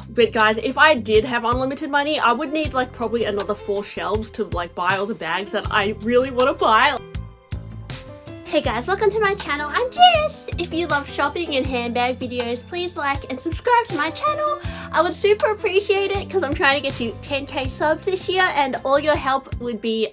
But guys, if I did have unlimited money, I would need like probably another 4 shelves to like buy all the bags that I really want to buy. Hey guys, welcome to my channel. I'm Jess. If you love shopping and handbag videos, please like and subscribe to my channel. I would super appreciate it because I'm trying to get to 10k subs this year, and all your help would be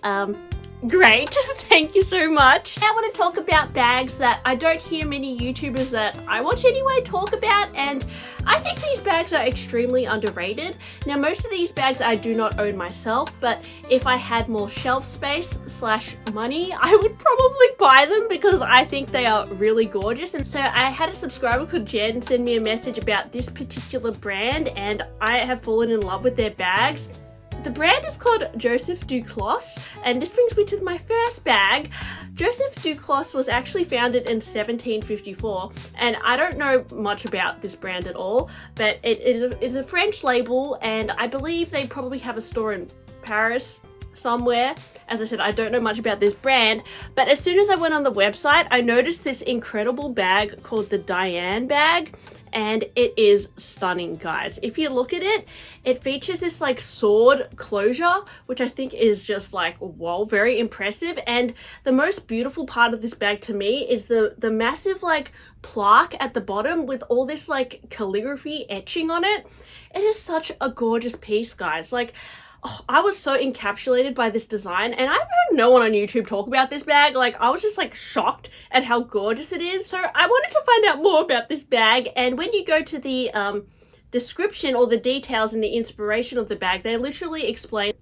great. Thank you so much. I want to talk about bags that I don't hear many YouTubers that I watch anyway talk about, and I think these bags are extremely underrated. Now, most of these bags I do not own myself, but if I had more shelf space / money, I would probably buy them because I think they are really gorgeous. And so I had a subscriber called Jen send me a message about this particular brand, and I have fallen in love with their bags. The brand is called Joseph Duclos, and this brings me to my first bag. Joseph Duclos was actually founded in 1754, and I don't know much about this brand at all, but it is a French label, and I believe they probably have a store in Paris somewhere. As I said, I don't know much about this brand, but as soon as I went on the website, I noticed this incredible bag called the Diane bag, and it is stunning, guys. If you look at it, it features this like sword closure, which I think is just like, whoa, very impressive. And the most beautiful part of this bag to me is the massive like plaque at the bottom with all this like calligraphy etching on it. It is such a gorgeous piece, guys. Like, oh, I was so encapsulated by this design, and I've heard no one on YouTube talk about this bag. Like, I was just like shocked at how gorgeous it is. So I wanted to find out more about this bag, and when you go to the description or the details and the inspiration of the bag, they literally explain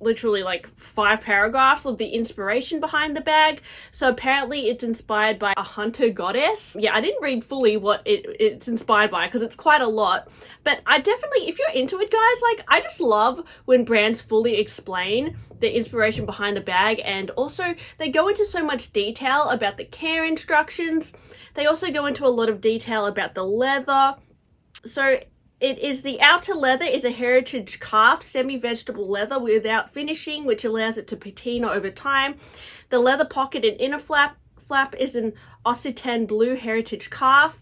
like 5 paragraphs of the inspiration behind the bag. So apparently it's inspired by a hunter goddess. Yeah, I didn't read fully what it's inspired by because it's quite a lot, but I definitely, if you're into it, guys, like, I just love when brands fully explain the inspiration behind a bag, and also they go into so much detail about the care instructions. They also go into a lot of detail about the leather. So it is, the outer leather is a heritage calf semi-vegetable leather without finishing, which allows it to patina over time. The leather pocket and inner flap is an Occitan blue heritage calf.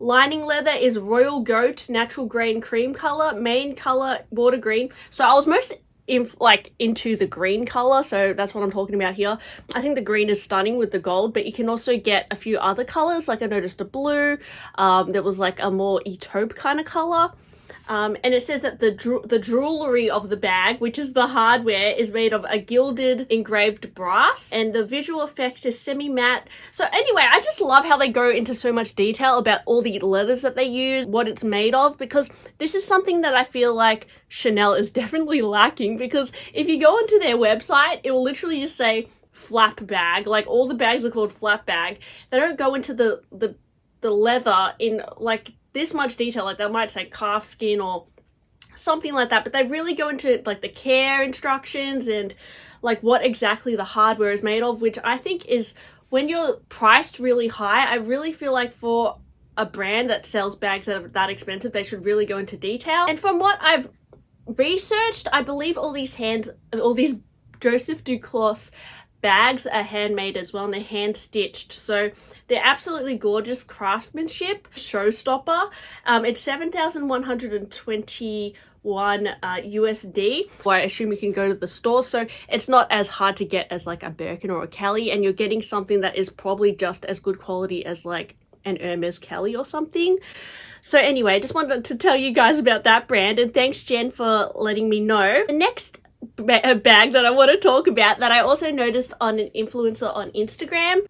Lining leather is royal goat, natural grain cream color. Main color, water green. So I was most into the green color, so that's what I'm talking about here. I think the green is stunning with the gold, but you can also get a few other colors. Like, I noticed a blue, there was like a more taupe kind of color. And it says that the jewelry of the bag, which is the hardware, is made of a gilded engraved brass, and the visual effect is semi-matte. So anyway, I just love how they go into so much detail about all the leathers that they use, what it's made of, because this is something that I feel like Chanel is definitely lacking, because if you go onto their website, it will literally just say flap bag. Like, all the bags are called flap bag. They don't go into the leather in like this much detail. Like, they might say calf skin or something like that, but they really go into like the care instructions and like what exactly the hardware is made of, which I think is, when you're priced really high, I really feel like for a brand that sells bags that are that expensive, they should really go into detail. And from what I've researched, I believe all these Joseph Duclos bags are handmade as well, and they're hand stitched, so they're absolutely gorgeous craftsmanship. Showstopper. It's 7,121 USD. Well, I assume you can go to the store, so it's not as hard to get as like a Birkin or a Kelly, and you're getting something that is probably just as good quality as like an Hermes Kelly or something. So anyway, I just wanted to tell you guys about that brand, and thanks Jen for letting me know. The next bag that I want to talk about that I also noticed on an influencer on Instagram,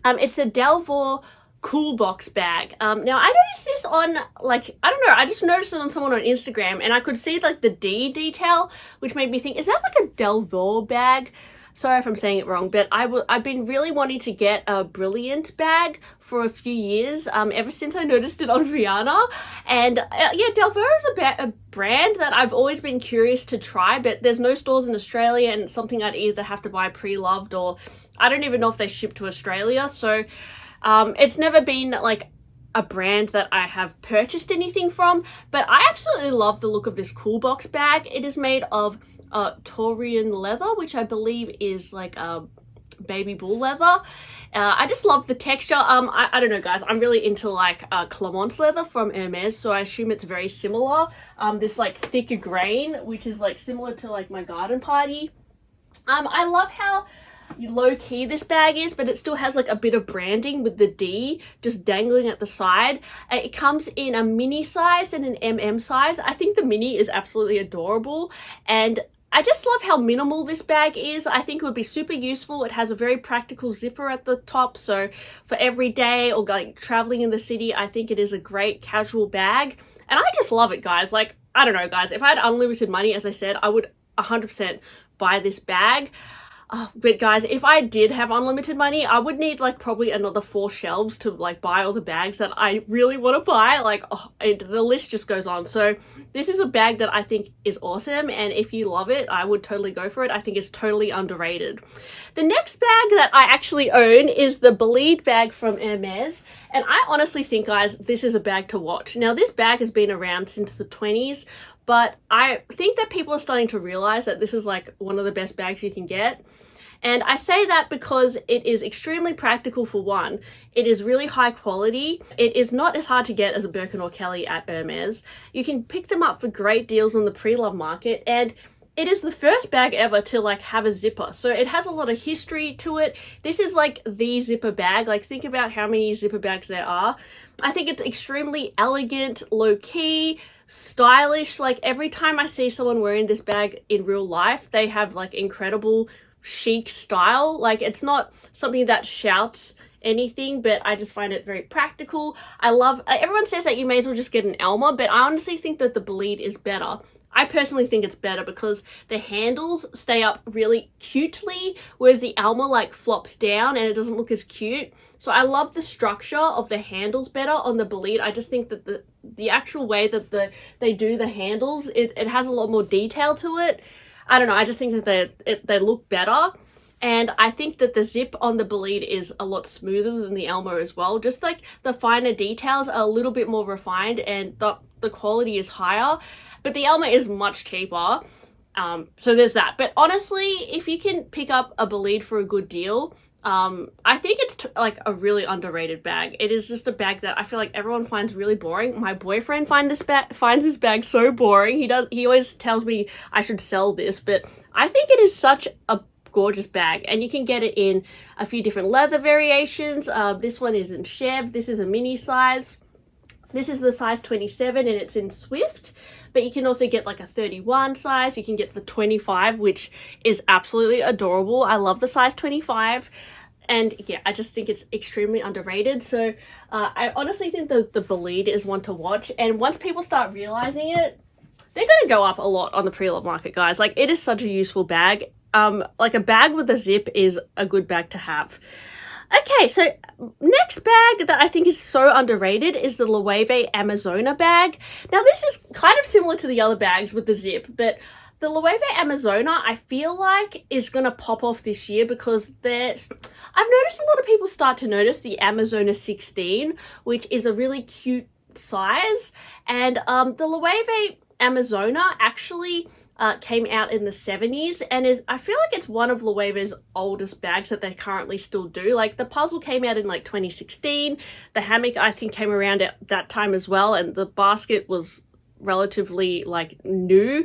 it's the Delvaux Cool Box Bag. Now I noticed this on, like, I don't know, I just noticed it on someone on Instagram, and I could see like the D detail, which made me think, is that like a Delvaux bag? Sorry if I'm saying it wrong, but I've been really wanting to get a Brilliant bag for a few years, ever since I noticed it on Rihanna. And yeah, Delvaux is a brand that I've always been curious to try, but there's no stores in Australia, and it's something I'd either have to buy pre-loved, or I don't even know if they ship to Australia. So it's never been like a brand that I have purchased anything from, but I absolutely love the look of this Cool Box bag. It is made of Taurian leather, which I believe is like a baby bull leather. I just love the texture. I don't know, guys. I'm really into like Clemence leather from Hermes, so I assume it's very similar. This like thicker grain, which is like similar to like my garden party. I love how low-key this bag is, but it still has like a bit of branding with the D just dangling at the side. It comes in a mini size and an MM size. I think the mini is absolutely adorable, and I just love how minimal this bag is. I think it would be super useful. It has a very practical zipper at the top, so for every day or like traveling in the city, I think it is a great casual bag, and I just love it, guys. Like, I don't know, guys, if I had unlimited money, as I said, I would 100% buy this bag. But guys, if I did have unlimited money, I would need like probably another 4 shelves to like buy all the bags that I really want to buy. Like, the list just goes on. So this is a bag that I think is awesome, and if you love it, I would totally go for it. I think it's totally underrated. The next bag that I actually own is the Bolide bag from Hermes, and I honestly think, guys, this is a bag to watch. Now, this bag has been around since the 20s, but I think that people are starting to realize that this is like one of the best bags you can get. And I say that because it is extremely practical for one. It is really high quality. It is not as hard to get as a Birkin or Kelly at Hermes. You can pick them up for great deals on the pre-love market, and it is the first bag ever to like have a zipper. So it has a lot of history to it. This is like the zipper bag. Like, think about how many zipper bags there are. I think it's extremely elegant, low-key, stylish. Like, every time I see someone wearing this bag in real life, they have like incredible chic style. Like, it's not something that shouts anything, but I just find it very practical. I love, everyone says that you may as well just get an Elmer, but I honestly think that the Bolide is better. I personally think it's better because the handles stay up really cutely, whereas the Elmer like flops down and it doesn't look as cute. So I love the structure of the handles better on the Bolide. I just think that the actual way that they do the handles, it has a lot more detail to it. I don't know, I just think that they look better. And I think that the zip on the Bolide is a lot smoother than the Elmer as well. Just like the finer details are a little bit more refined, and the quality is higher. But the Elmer is much cheaper. So there's that. But honestly, if you can pick up a Bolide for a good deal, I think it's like a really underrated bag. It is just a bag that I feel like everyone finds really boring. My boyfriend finds this bag so boring. He always tells me I should sell this, but I think it is such a gorgeous bag, and you can get it in a few different leather variations. This one is in Chev. This is a mini size. This is the size 27 and it's in Swift, but you can also get like a 31 size. You can get the 25, which is absolutely adorable. I love the size 25. And yeah, I just think it's extremely underrated. So I honestly think the Bolide is one to watch. And once people start realizing it, they're going to go up a lot on the pre-love market, guys. Like, it is such a useful bag. Like, a bag with a zip is a good bag to have. Okay, so next bag that I think is so underrated is the Loewe Amazona bag. Now, this is kind of similar to the other bags with the zip, but the Loewe Amazona, I feel like, is going to pop off this year because I've noticed a lot of people start to notice the Amazona 16, which is a really cute size. And the Loewe Amazona actually came out in the 70s and I feel like it's one of Loewe's oldest bags that they currently still do. Like, the puzzle came out in like 2016. The hammock, I think, came around at that time as well, and the basket was relatively like new,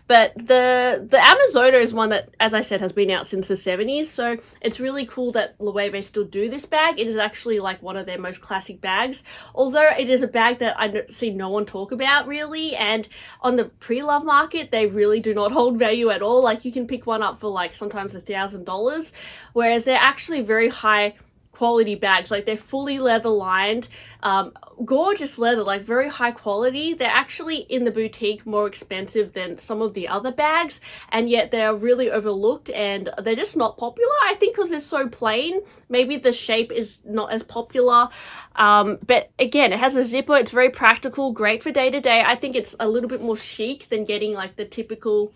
but the Amazona is one that, as I said, has been out since the 70s. So it's really cool that Loewe still do this bag. It is actually like one of their most classic bags, although it is a bag that I see no one talk about really, and on the pre-love market they really do not hold value at all. Like, you can pick one up for like sometimes $1,000, whereas they're actually very high quality bags. Like, they're fully leather lined, gorgeous leather, like very high quality. They're actually in the boutique more expensive than some of the other bags, and yet they're really overlooked and they're just not popular. I think because they're so plain, maybe the shape is not as popular. But again, it has a zipper. It's very practical, great for day to day. I think it's a little bit more chic than getting like the typical,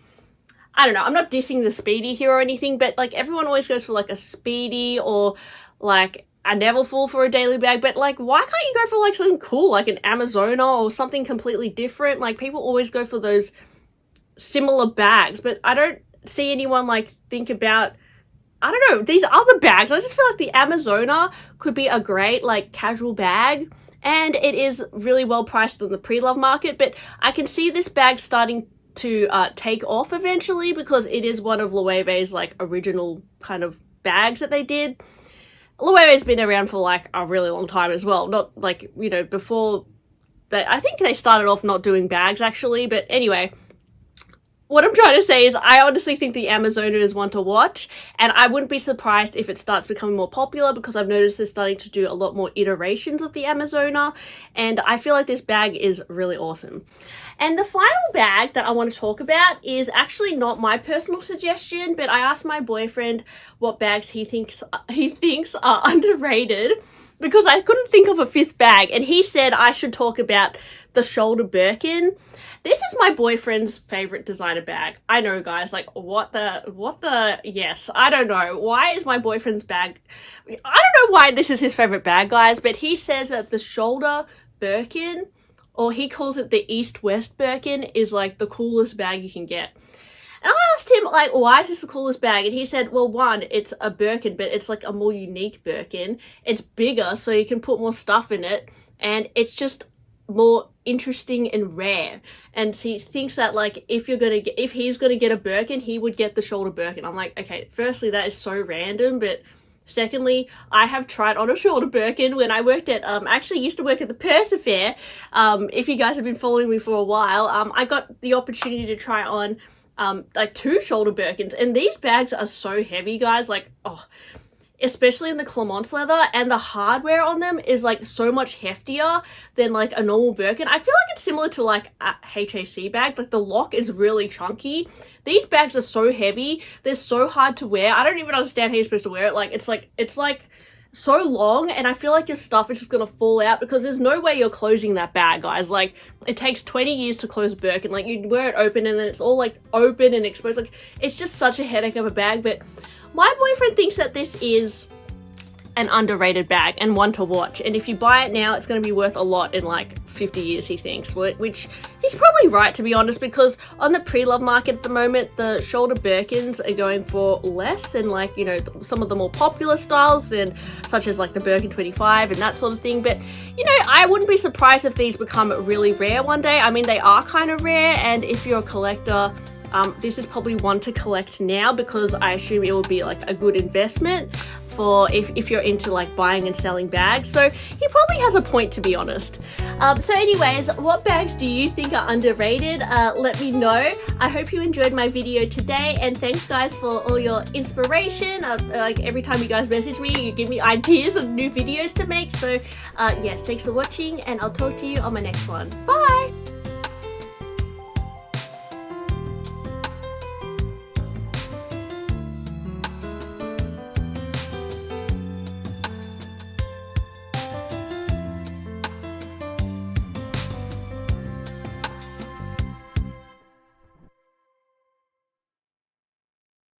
I don't know, I'm not dissing the Speedy here or anything, but like everyone always goes for like a Speedy or like a Neverfull for a daily bag, but like, why can't you go for like something cool, like an Amazona or something completely different? Like, people always go for those similar bags, but I don't see anyone like think about, I don't know, these other bags, I just feel like the Amazona could be a great like casual bag, and it is really well priced in the pre-love market, but I can see this bag starting to take off eventually because it is one of Loewe's like original kind of bags that they did. Loewe's been around for like a really long time as well, not like, you know, before I think they started off not doing bags actually, but anyway, what I'm trying to say is I honestly think the Amazona is one to watch, and I wouldn't be surprised if it starts becoming more popular because I've noticed they're starting to do a lot more iterations of the Amazona, and I feel like this bag is really awesome. And the final bag that I want to talk about is actually not my personal suggestion, but I asked my boyfriend what bags he thinks are underrated because I couldn't think of a fifth bag, and he said I should talk about the shoulder Birkin. This is my boyfriend's favorite designer bag. I know, guys, like yes, I don't know. Why is my boyfriend's bag, I don't know why this is his favorite bag, guys, but he says that the shoulder Birkin, or he calls it the East-West Birkin, is like the coolest bag you can get. And I asked him, like, why is this the coolest bag? And he said, well, one, it's a Birkin, but it's like a more unique Birkin. It's bigger, so you can put more stuff in it, and it's just more interesting and rare. And he thinks that like if he's gonna get a Birkin, he would get the shoulder Birkin. I'm like, okay, firstly, that is so random, but secondly, I have tried on a shoulder Birkin when I worked at actually used to work at the Purse Fair. If you guys have been following me for a while, I got the opportunity to try on like 2 shoulder Birkins, and these bags are so heavy, guys, like, oh, especially in the Clemence leather, and the hardware on them is like so much heftier than like a normal Birkin. I feel like it's similar to like a HAC bag, like the lock is really chunky. These bags are so heavy, they're so hard to wear. I don't even understand how you're supposed to wear it. Like it's like so long, and I feel like your stuff is just gonna fall out because there's no way you're closing that bag, guys. Like it takes 20 years to close a Birkin. Like you wear it open and then it's all like open and exposed. Like it's just such a headache of a bag. But my boyfriend thinks that this is an underrated bag and one to watch. And if you buy it now, it's going to be worth a lot in like 50 years, he thinks. Which he's probably right, to be honest, because on the pre-love market at the moment, the shoulder Birkins are going for less than like, you know, some of the more popular styles, such as like the Birkin 25 and that sort of thing. But, you know, I wouldn't be surprised if these become really rare one day. I mean, they are kind of rare, and if you're a collector, this is probably one to collect now because I assume it will be like a good investment for if you're into like buying and selling bags. So he probably has a point, to be honest. So anyways, what bags do you think are underrated? Let me know. I hope you enjoyed my video today, and thanks guys for all your inspiration. Like every time you guys message me, you give me ideas of new videos to make. So yes, thanks for watching, and I'll talk to you on my next one. Bye!